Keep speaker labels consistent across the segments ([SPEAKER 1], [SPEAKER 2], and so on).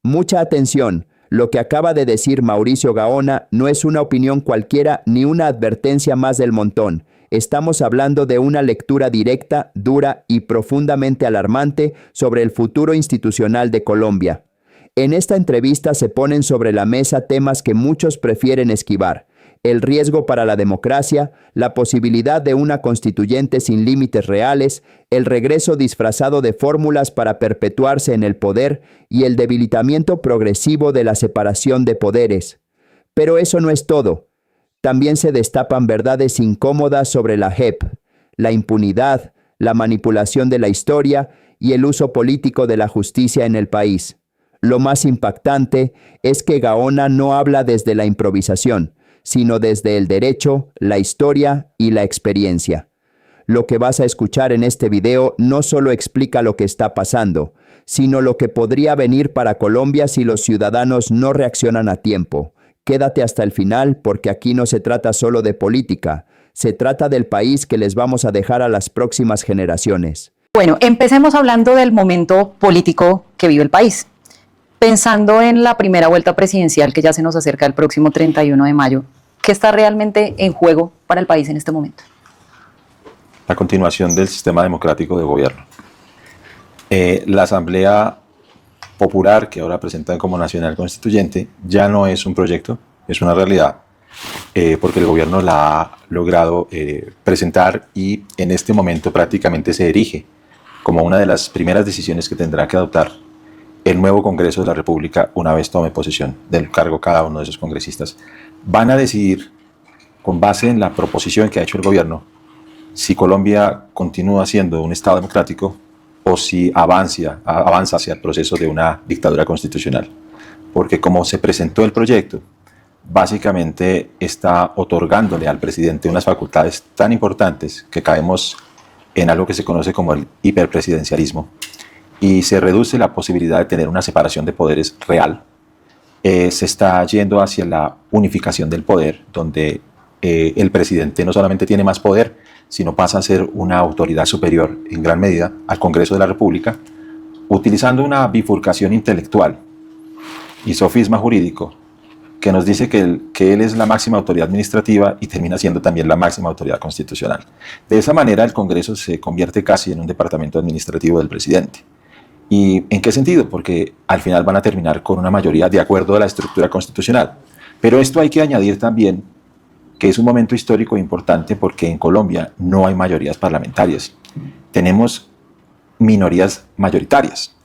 [SPEAKER 1] Mucha atención, lo que acaba de decir Mauricio Gaona no es una opinión cualquiera ni una advertencia más del montón. Estamos hablando de una lectura directa, dura y profundamente alarmante sobre el futuro institucional de Colombia. En esta entrevista se ponen sobre la mesa temas que muchos prefieren esquivar: el riesgo para la democracia, la posibilidad de una constituyente sin límites reales, el regreso disfrazado de fórmulas para perpetuarse en el poder y el debilitamiento progresivo de la separación de poderes. Pero eso no es todo. También se destapan verdades incómodas sobre la JEP, la impunidad, la manipulación de la historia y el uso político de la justicia en el país. Lo más impactante es que Gaona no habla desde la improvisación, sino desde el derecho, la historia y la experiencia. Lo que vas a escuchar en este video no solo explica lo que está pasando, sino lo que podría venir para Colombia si los ciudadanos no reaccionan a tiempo. Quédate hasta el final porque aquí no se trata solo de política, se trata del país que les vamos a dejar a las próximas generaciones.
[SPEAKER 2] Bueno, empecemos hablando del momento político que vive el país. Pensando en la primera vuelta presidencial que ya se nos acerca el próximo 31 de mayo, ¿qué está realmente en juego para el país en este momento?
[SPEAKER 3] La continuación del sistema democrático de gobierno. La Asamblea Popular, que ahora presentan como Nacional Constituyente, ya no es un proyecto, es una realidad, porque el gobierno la ha logrado presentar y en este momento prácticamente se erige como una de las primeras decisiones que tendrá que adoptar el nuevo Congreso de la República una vez tome posesión del cargo cada uno de esos congresistas. Van a decidir, con base en la proposición que ha hecho el gobierno, si Colombia continúa siendo un Estado democrático o si avanza hacia el proceso de una dictadura constitucional. Porque como se presentó el proyecto, básicamente está otorgándole al presidente unas facultades tan importantes que caemos en algo que se conoce como el hiperpresidencialismo, y se reduce la posibilidad de tener una separación de poderes real. Se está yendo hacia la unificación del poder, donde el presidente no solamente tiene más poder, sino pasa a ser una autoridad superior en gran medida al Congreso de la República, utilizando una bifurcación intelectual y sofisma jurídico que nos dice que él es la máxima autoridad administrativa y termina siendo también la máxima autoridad constitucional. De esa manera el Congreso se convierte casi en un departamento administrativo del presidente. ¿Y en qué sentido? Porque al final van a terminar con una mayoría de acuerdo a la estructura constitucional. Pero esto hay que añadir también que es un momento histórico importante porque en Colombia no hay mayorías parlamentarias. Tenemos minorías mayoritarias.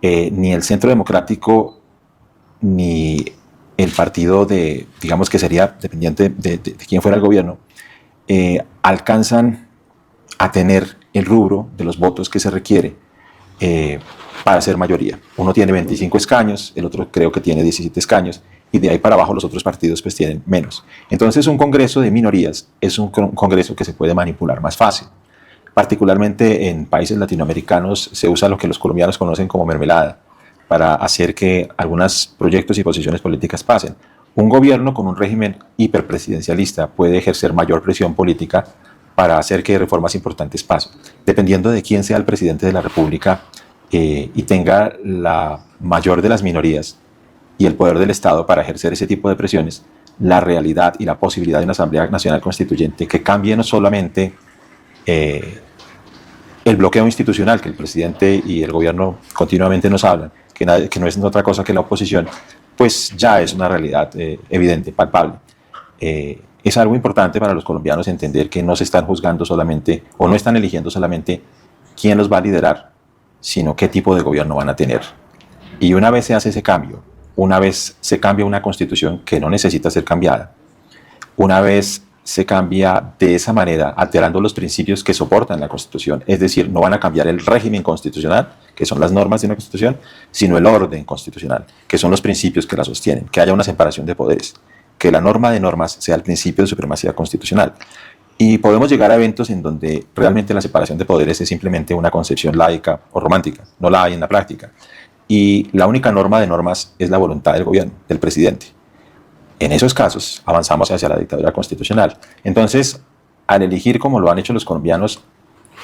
[SPEAKER 3] Ni el Centro Democrático ni el partido digamos que sería dependiente de quién fuera el gobierno, alcanzan a tener el rubro de los votos que se requiere para ser mayoría. Uno tiene 25 escaños, el otro creo que tiene 17 escaños, y de ahí para abajo los otros partidos pues tienen menos. Entonces un congreso de minorías es un congreso que se puede manipular más fácil. Particularmente en países latinoamericanos se usa lo que los colombianos conocen como mermelada, para hacer que algunos proyectos y posiciones políticas pasen. Un gobierno con un régimen hiperpresidencialista puede ejercer mayor presión política para hacer que reformas importantes pasen. Dependiendo de quién sea el presidente de la República y tenga la mayor de las minorías y el poder del Estado para ejercer ese tipo de presiones, la realidad y la posibilidad de una Asamblea Nacional Constituyente que cambie no solamente el bloqueo institucional que el presidente y el gobierno continuamente nos hablan, que no es otra cosa que la oposición, pues ya es una realidad evidente, palpable. Es algo importante para los colombianos entender que no se están juzgando solamente, o no están eligiendo solamente quién los va a liderar, sino qué tipo de gobierno van a tener. Y una vez se hace ese cambio, una vez se cambia una constitución que no necesita ser cambiada, una vez se cambia de esa manera, alterando los principios que soportan la Constitución, es decir, no van a cambiar el régimen constitucional, que son las normas de una Constitución, sino el orden constitucional, que son los principios que la sostienen, que haya una separación de poderes, que la norma de normas sea el principio de supremacía constitucional. Y podemos llegar a eventos en donde realmente la separación de poderes es simplemente una concepción laica o romántica, no la hay en la práctica. Y la única norma de normas es la voluntad del gobierno, del presidente. En esos casos avanzamos hacia la dictadura constitucional. Entonces, al elegir como lo han hecho los colombianos,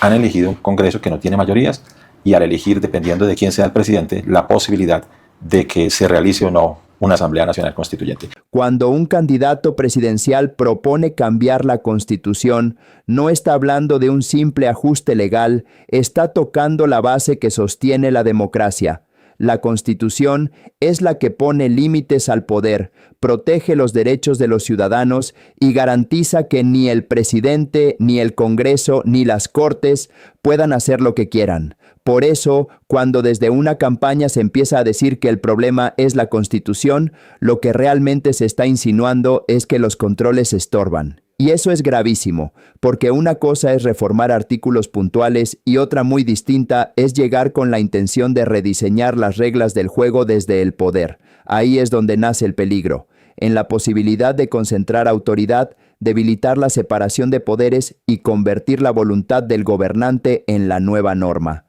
[SPEAKER 3] han elegido un Congreso que no tiene mayorías y al elegir, dependiendo de quién sea el presidente, la posibilidad de que se realice o no una Asamblea Nacional Constituyente.
[SPEAKER 1] Cuando un candidato presidencial propone cambiar la Constitución, no está hablando de un simple ajuste legal, está tocando la base que sostiene la democracia. La Constitución es la que pone límites al poder, protege los derechos de los ciudadanos y garantiza que ni el presidente, ni el Congreso, ni las Cortes puedan hacer lo que quieran. Por eso, cuando desde una campaña se empieza a decir que el problema es la Constitución, lo que realmente se está insinuando es que los controles estorban. Y eso es gravísimo, porque una cosa es reformar artículos puntuales y otra muy distinta es llegar con la intención de rediseñar las reglas del juego desde el poder. Ahí es donde nace el peligro, en la posibilidad de concentrar autoridad, debilitar la separación de poderes y convertir la voluntad del gobernante en la nueva norma.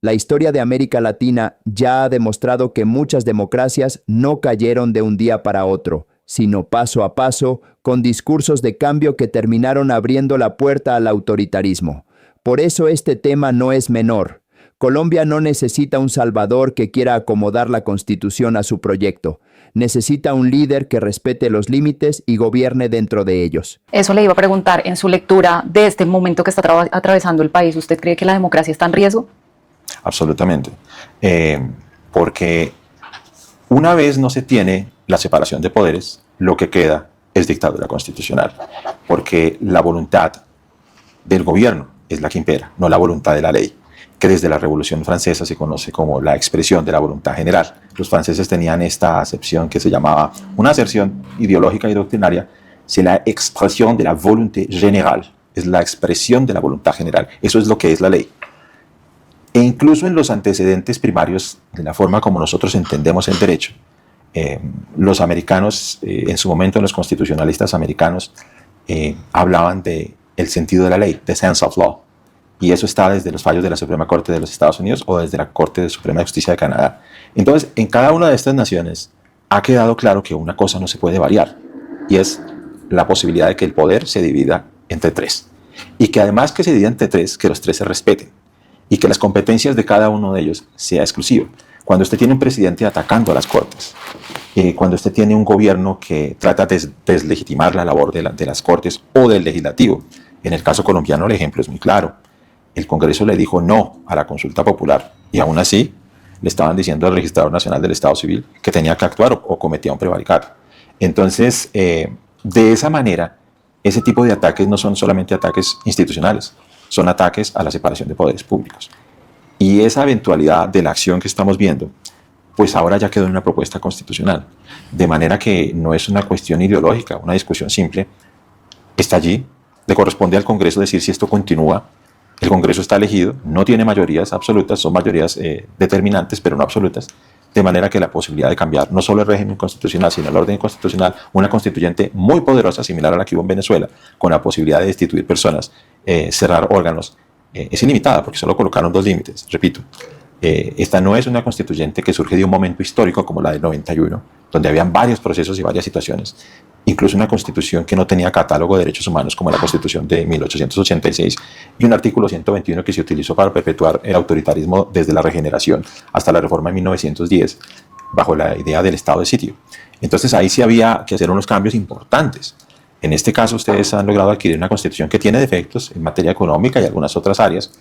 [SPEAKER 1] La historia de América Latina ya ha demostrado que muchas democracias no cayeron de un día para otro, sino paso a paso, con discursos de cambio que terminaron abriendo la puerta al autoritarismo. Por eso este tema no es menor. Colombia no necesita un salvador que quiera acomodar la Constitución a su proyecto. Necesita un líder que respete los límites y gobierne dentro de ellos.
[SPEAKER 2] Eso le iba a preguntar, en su lectura de este momento que está atravesando el país, ¿usted cree que la democracia está en riesgo?
[SPEAKER 3] Absolutamente. Porque una vez no se tiene la separación de poderes, lo que queda es dictadura constitucional, porque la voluntad del gobierno es la que impera, no la voluntad de la ley, que desde la Revolución Francesa se conoce como la expresión de la voluntad general. Los franceses tenían esta acepción que se llamaba una aserción ideológica y doctrinaria, c'est la expresión de la volonté générale, es la expresión de la voluntad general, eso es lo que es la ley. E incluso en los antecedentes primarios de la forma como nosotros entendemos el derecho, los americanos, en su momento los constitucionalistas americanos, hablaban del sentido de la ley, the sense of law, y eso está desde los fallos de la Suprema Corte de los Estados Unidos o desde la Corte de Suprema de Justicia de Canadá. Entonces, en cada una de estas naciones ha quedado claro que una cosa no se puede variar, y es la posibilidad de que el poder se divida entre tres, y que además que se divida entre tres, que los tres se respeten, y que las competencias de cada uno de ellos sea exclusiva. Cuando usted tiene un presidente atacando a las Cortes, cuando usted tiene un gobierno que trata de deslegitimar la labor de las Cortes o del Legislativo, en el caso colombiano el ejemplo es muy claro. El Congreso le dijo no a la consulta popular y aún así le estaban diciendo al Registrador Nacional del Estado Civil que tenía que actuar o cometía un prevaricato. Entonces, de esa manera, ese tipo de ataques no son solamente ataques institucionales, son ataques a la separación de poderes públicos. Y esa eventualidad de la acción que estamos viendo, pues ahora ya quedó en una propuesta constitucional. De manera que no es una cuestión ideológica, una discusión simple. Está allí, le corresponde al Congreso decir si esto continúa. El Congreso está elegido, no tiene mayorías absolutas, son mayorías determinantes, pero no absolutas. De manera que la posibilidad de cambiar no solo el régimen constitucional, sino el orden constitucional, una constituyente muy poderosa, similar a la que hubo en Venezuela, con la posibilidad de destituir personas, cerrar órganos, es ilimitada, porque solo colocaron dos límites. Repito, esta no es una constituyente que surge de un momento histórico como la del 91, donde habían varios procesos y varias situaciones. Incluso una constitución que no tenía catálogo de derechos humanos como la constitución de 1886 y un artículo 121 que se utilizó para perpetuar el autoritarismo desde la regeneración hasta la reforma de 1910 bajo la idea del estado de sitio. Entonces ahí sí había que hacer unos cambios importantes. En este caso ustedes han logrado adquirir una constitución que tiene defectos en materia económica y algunas otras áreas,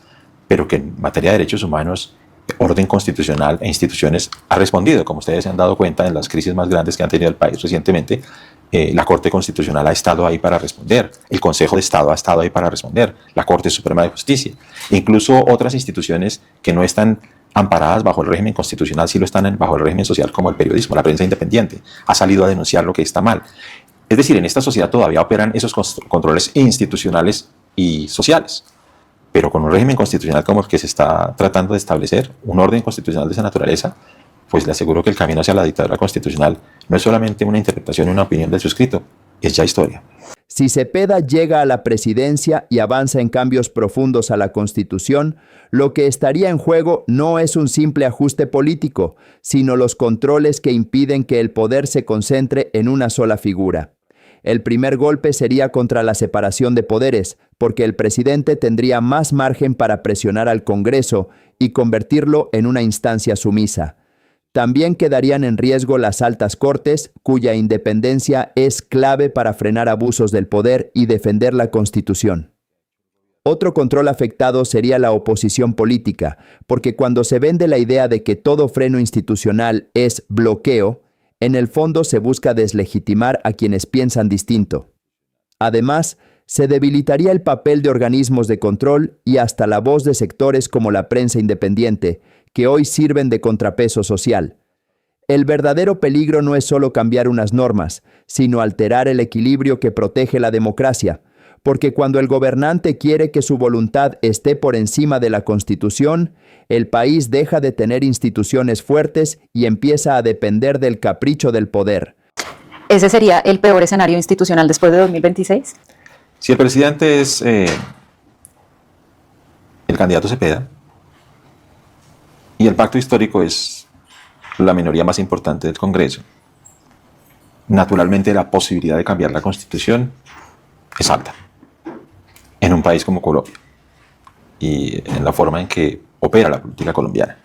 [SPEAKER 3] pero que en materia de derechos humanos, orden constitucional e instituciones ha respondido. Como ustedes se han dado cuenta en las crisis más grandes que han tenido el país recientemente, la Corte Constitucional ha estado ahí para responder, el Consejo de Estado ha estado ahí para responder, la Corte Suprema de Justicia, incluso otras instituciones que no están amparadas bajo el régimen constitucional, sí lo están bajo el régimen social, como el periodismo, la prensa independiente, ha salido a denunciar lo que está mal. Es decir, en esta sociedad todavía operan esos controles institucionales y sociales, pero con un régimen constitucional como el que se está tratando de establecer, un orden constitucional de esa naturaleza, pues le aseguro que el camino hacia la dictadura constitucional no es solamente una interpretación y una opinión del suscrito, es ya historia.
[SPEAKER 1] Si Cepeda llega a la presidencia y avanza en cambios profundos a la Constitución, lo que estaría en juego no es un simple ajuste político, sino los controles que impiden que el poder se concentre en una sola figura. El primer golpe sería contra la separación de poderes, porque el presidente tendría más margen para presionar al Congreso y convertirlo en una instancia sumisa. También quedarían en riesgo las altas cortes, cuya independencia es clave para frenar abusos del poder y defender la Constitución. Otro control afectado sería la oposición política, porque cuando se vende la idea de que todo freno institucional es bloqueo, en el fondo se busca deslegitimar a quienes piensan distinto. Además, se debilitaría el papel de organismos de control y hasta la voz de sectores como la prensa independiente, que hoy sirven de contrapeso social. El verdadero peligro no es solo cambiar unas normas, sino alterar el equilibrio que protege la democracia, porque cuando el gobernante quiere que su voluntad esté por encima de la Constitución, el país deja de tener instituciones fuertes y empieza a depender del capricho del poder.
[SPEAKER 2] ¿Ese sería el peor escenario institucional después de 2026?
[SPEAKER 3] Si el presidente es el candidato Cepeda y el pacto histórico es la minoría más importante del Congreso, naturalmente la posibilidad de cambiar la Constitución es alta en un país como Colombia y en la forma en que opera la política colombiana.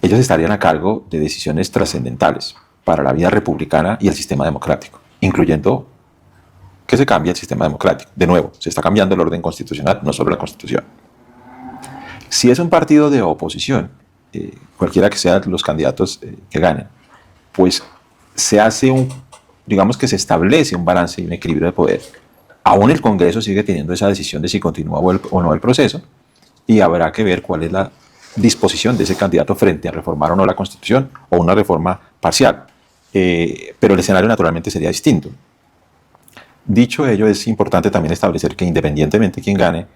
[SPEAKER 3] Ellos estarían a cargo de decisiones trascendentales para la vida republicana y el sistema democrático, incluyendo que se cambie el sistema democrático. De nuevo, se está cambiando el orden constitucional, no solo la Constitución. Si es un partido de oposición, cualquiera que sean los candidatos que ganen, pues se hace digamos que se establece un balance y un equilibrio de poder. Aún el Congreso sigue teniendo esa decisión de si continúa o no el proceso, y habrá que ver cuál es la disposición de ese candidato frente a reformar o no la Constitución o una reforma parcial. Pero el escenario naturalmente sería distinto. Dicho ello, es importante también establecer que independientemente de quién gane,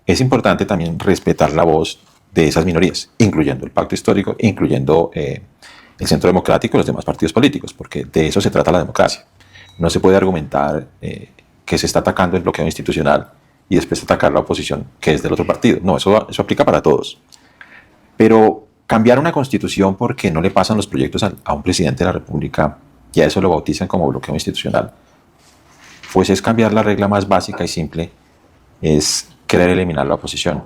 [SPEAKER 3] es importante también respetar la voz de esas minorías, incluyendo el pacto histórico, incluyendo el Centro Democrático y los demás partidos políticos, porque de eso se trata la democracia. No se puede argumentar que se está atacando el bloqueo institucional y después atacar la oposición que es del otro partido. No, eso aplica para todos. Pero cambiar una constitución porque no le pasan los proyectos a un presidente de la República, y a eso lo bautizan como bloqueo institucional, pues es cambiar la regla más básica y simple, es querer eliminar la oposición,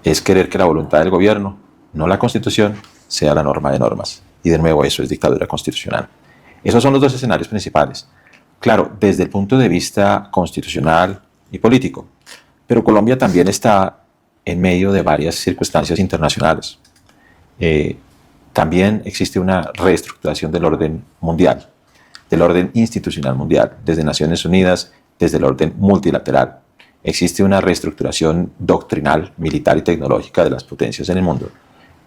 [SPEAKER 3] es querer que la voluntad del gobierno, no la Constitución, sea la norma de normas. Y de nuevo, eso es dictadura constitucional. Esos son los dos escenarios principales. Claro, desde el punto de vista constitucional y político, pero Colombia también está en medio de varias circunstancias internacionales. También existe una reestructuración del orden mundial, del orden institucional mundial, desde Naciones Unidas, desde el orden multilateral. Existe una reestructuración doctrinal, militar y tecnológica de las potencias en el mundo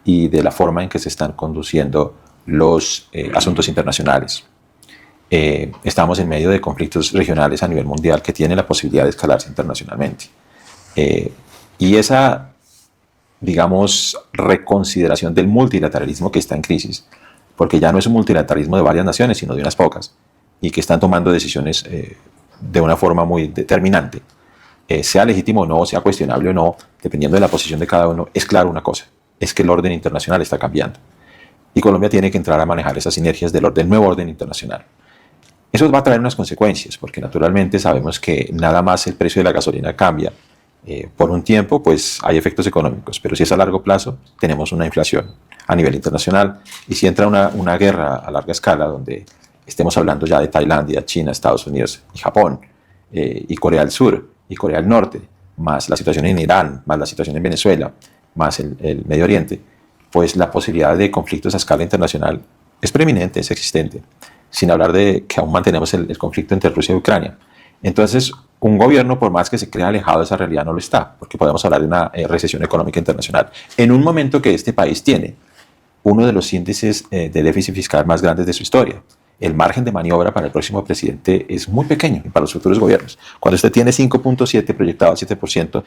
[SPEAKER 3] y de la forma en que se están conduciendo los asuntos internacionales. Estamos en medio de conflictos regionales a nivel mundial que tienen la posibilidad de escalarse internacionalmente. Y esa, digamos, reconsideración del multilateralismo que está en crisis, porque ya no es un multilateralismo de varias naciones, sino de unas pocas, y que están tomando decisiones de una forma muy determinante. Sea legítimo o no, sea cuestionable o no, dependiendo de la posición de cada uno, es claro una cosa, es que el orden internacional está cambiando. Y Colombia tiene que entrar a manejar esas sinergias del nuevo orden internacional. Eso va a traer unas consecuencias, porque naturalmente sabemos que nada más el precio de la gasolina cambia. Por un tiempo, pues hay efectos económicos, pero si es a largo plazo, tenemos una inflación a nivel internacional. Y si entra una guerra a larga escala, donde estemos hablando ya de Tailandia, China, Estados Unidos y Japón, y Corea del Sur y Corea del Norte, más la situación en Irán, más la situación en Venezuela, más el Medio Oriente, pues la posibilidad de conflictos a escala internacional es preeminente, es existente, sin hablar de que aún mantenemos el conflicto entre Rusia y Ucrania. Entonces, un gobierno, por más que se crea alejado de esa realidad, no lo está, porque podemos hablar de una recesión económica internacional. En un momento que este país tiene uno de los índices de déficit fiscal más grandes de su historia, el margen de maniobra para el próximo presidente es muy pequeño y para los futuros gobiernos. Cuando usted tiene 5.7 proyectado al 7%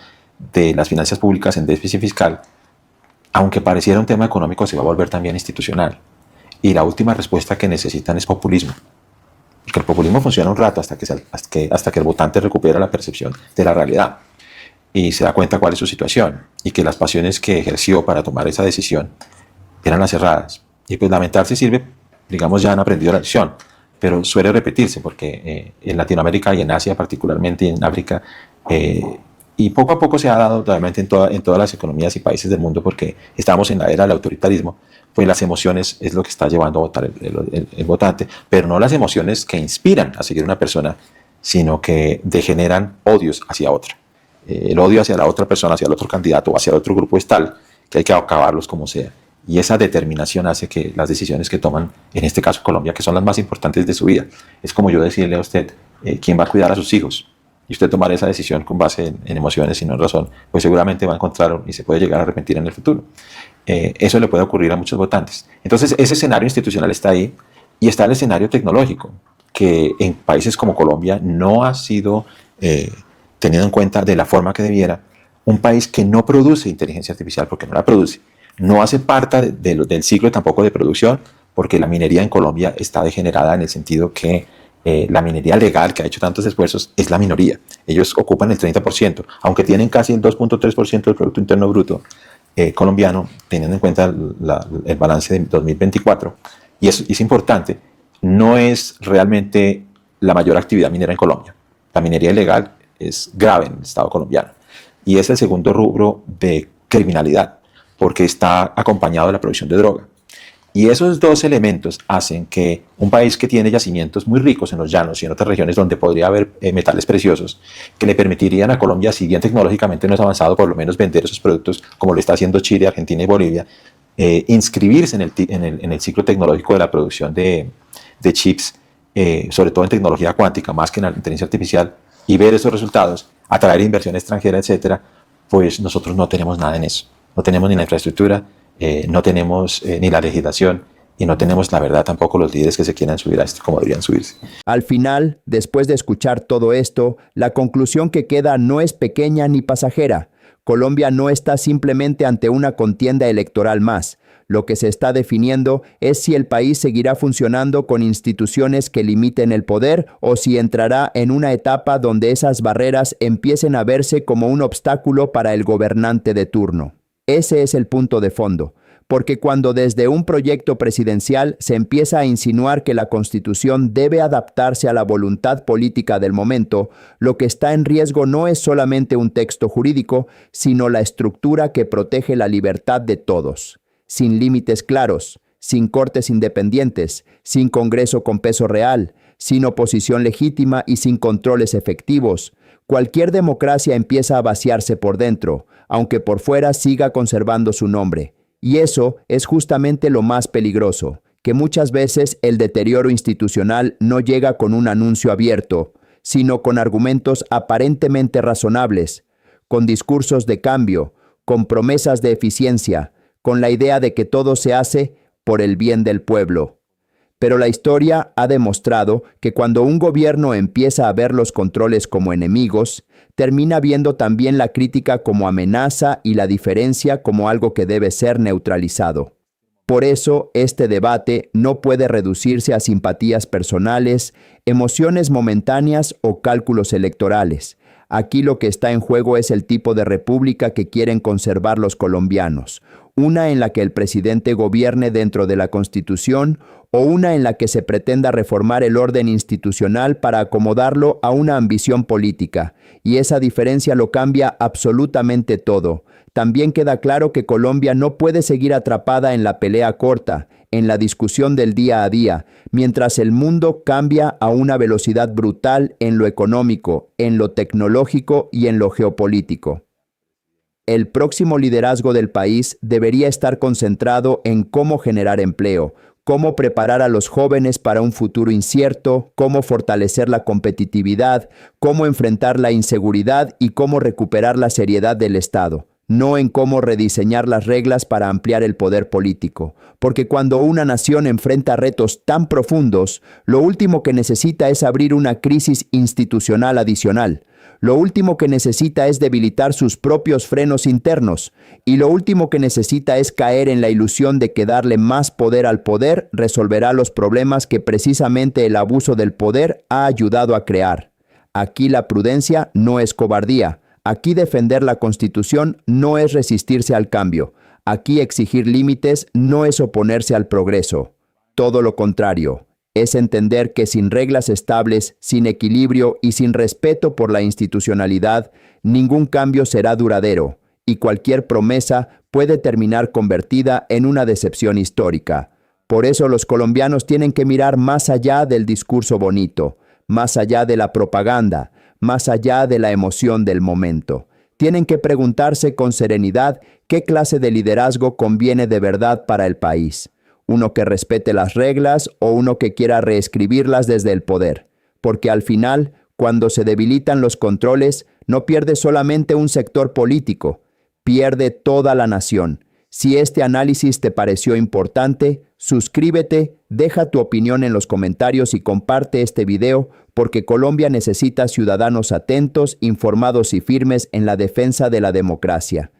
[SPEAKER 3] de las finanzas públicas en déficit fiscal, aunque pareciera un tema económico, se va a volver también institucional. Y la última respuesta que necesitan es populismo. Porque el populismo funciona un rato hasta que el votante recupera la percepción de la realidad y se da cuenta cuál es su situación y que las pasiones que ejerció para tomar esa decisión eran las erradas. Y pues lamentarse sirve, digamos, ya han aprendido la lección, pero suele repetirse porque en Latinoamérica y en Asia particularmente y en África Y poco a poco se ha dado realmente en todas las economías y países del mundo, porque estamos en la era del autoritarismo, pues las emociones es lo que está llevando a votar el votante, pero no las emociones que inspiran a seguir una persona, sino que degeneran odios hacia otra. El odio hacia la otra persona, hacia el otro candidato o hacia el otro grupo es tal que hay que acabarlos como sea. Y esa determinación hace que las decisiones que toman, en este caso Colombia, que son las más importantes de su vida, es como yo decirle a usted, ¿quién va a cuidar a sus hijos? Y usted tomar esa decisión con base en emociones y no en razón, pues seguramente va a encontrar y se puede llegar a arrepentir en el futuro. Eso le puede ocurrir a muchos votantes. Entonces, ese escenario institucional está ahí y está el escenario tecnológico, que en países como Colombia no ha sido tenido en cuenta de la forma que debiera. Un país que no produce inteligencia artificial porque no la produce, no hace parte del ciclo tampoco de producción, porque la minería en Colombia está degenerada en el sentido que la minería legal, que ha hecho tantos esfuerzos, es la minoría. Ellos ocupan el 30%, aunque tienen casi el 2.3% del Producto Interno Bruto colombiano, teniendo en cuenta el balance de 2024. Y es importante, no es realmente la mayor actividad minera en Colombia. La minería ilegal es grave en el Estado colombiano. Y es el segundo rubro de criminalidad, porque está acompañado de la producción de droga. Y esos dos elementos hacen que un país que tiene yacimientos muy ricos en los llanos y en otras regiones donde podría haber metales preciosos, que le permitirían a Colombia, si bien tecnológicamente no es avanzado, por lo menos vender esos productos como lo está haciendo Chile, Argentina y Bolivia, inscribirse en el ciclo tecnológico de la producción de chips, sobre todo en tecnología cuántica, más que en la inteligencia artificial, y ver esos resultados, atraer inversión extranjera, etcétera, pues nosotros no tenemos nada en eso. No tenemos ni la infraestructura, no tenemos ni la legislación y no tenemos, la verdad, tampoco los líderes que se quieran subir a esto como deberían subirse.
[SPEAKER 1] Al final, después de escuchar todo esto, la conclusión que queda no es pequeña ni pasajera. Colombia no está simplemente ante una contienda electoral más. Lo que se está definiendo es si el país seguirá funcionando con instituciones que limiten el poder o si entrará en una etapa donde esas barreras empiecen a verse como un obstáculo para el gobernante de turno. Ese es el punto de fondo, porque cuando desde un proyecto presidencial se empieza a insinuar que la Constitución debe adaptarse a la voluntad política del momento, lo que está en riesgo no es solamente un texto jurídico, sino la estructura que protege la libertad de todos. Sin límites claros, sin cortes independientes, sin Congreso con peso real, sin oposición legítima y sin controles efectivos, cualquier democracia empieza a vaciarse por dentro, aunque por fuera siga conservando su nombre. Y eso es justamente lo más peligroso, que muchas veces el deterioro institucional no llega con un anuncio abierto, sino con argumentos aparentemente razonables, con discursos de cambio, con promesas de eficiencia, con la idea de que todo se hace por el bien del pueblo. Pero la historia ha demostrado que cuando un gobierno empieza a ver los controles como enemigos, termina viendo también la crítica como amenaza y la diferencia como algo que debe ser neutralizado. Por eso, este debate no puede reducirse a simpatías personales, emociones momentáneas o cálculos electorales. Aquí lo que está en juego es el tipo de república que quieren conservar los colombianos, una en la que el presidente gobierne dentro de la Constitución o una en la que se pretenda reformar el orden institucional para acomodarlo a una ambición política, y esa diferencia lo cambia absolutamente todo. También queda claro que Colombia no puede seguir atrapada en la pelea corta, en la discusión del día a día, mientras el mundo cambia a una velocidad brutal en lo económico, en lo tecnológico y en lo geopolítico. El próximo liderazgo del país debería estar concentrado en cómo generar empleo, cómo preparar a los jóvenes para un futuro incierto, cómo fortalecer la competitividad, cómo enfrentar la inseguridad y cómo recuperar la seriedad del Estado, no en cómo rediseñar las reglas para ampliar el poder político. Porque cuando una nación enfrenta retos tan profundos, lo último que necesita es abrir una crisis institucional adicional. Lo último que necesita es debilitar sus propios frenos internos, y lo último que necesita es caer en la ilusión de que darle más poder al poder resolverá los problemas que precisamente el abuso del poder ha ayudado a crear. Aquí la prudencia no es cobardía, aquí defender la Constitución no es resistirse al cambio, aquí exigir límites no es oponerse al progreso. Todo lo contrario, Es entender que sin reglas estables, sin equilibrio y sin respeto por la institucionalidad, ningún cambio será duradero, y cualquier promesa puede terminar convertida en una decepción histórica. Por eso los colombianos tienen que mirar más allá del discurso bonito, más allá de la propaganda, más allá de la emoción del momento. Tienen que preguntarse con serenidad qué clase de liderazgo conviene de verdad para el país. Uno que respete las reglas o uno que quiera reescribirlas desde el poder. Porque al final, cuando se debilitan los controles, no pierde solamente un sector político, pierde toda la nación. Si este análisis te pareció importante, suscríbete, deja tu opinión en los comentarios y comparte este video porque Colombia necesita ciudadanos atentos, informados y firmes en la defensa de la democracia.